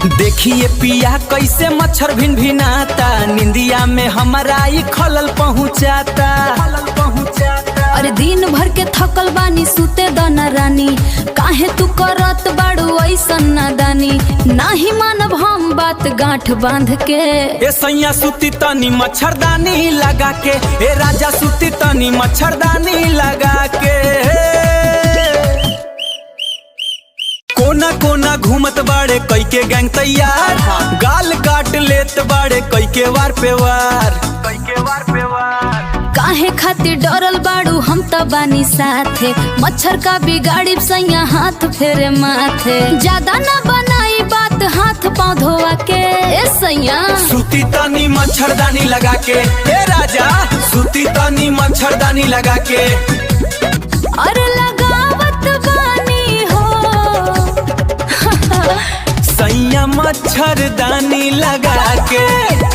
देखिए पिया कैसे मच्छर भिन भिनाता, निंदिया में हमारा ई खलल पहुँचाता। अरे दिन भर के थकल बानी सुते दना रानी, काहे तू करत बाड़ू ऐसन नादानी। नाही मानब हम बात गांठ बांध के। ए सैया सुती तनी मच्छरदानी लगा के, ए राजा सुती तनी मच्छरदानी लगा के। कोना कोना घूमत बाड़े कई के गैंग तैयार, गाल काट लेत बाड़े कई के वार पे वार। काहे खातिर डरल बाड़ू हम त बानी साथे, मच्छर का बिगाड़ी सैया हाथ फेरे माथे। ज्यादा ना बनाई बात हाथ पाँव धोवा के। ए सैया सुती तनी मच्छरदानी लगा के, ए राजा सुती तनी मच्छरदानी लगा के। अरे लगावत बानी हो सैया मच्छरदानी लगा के।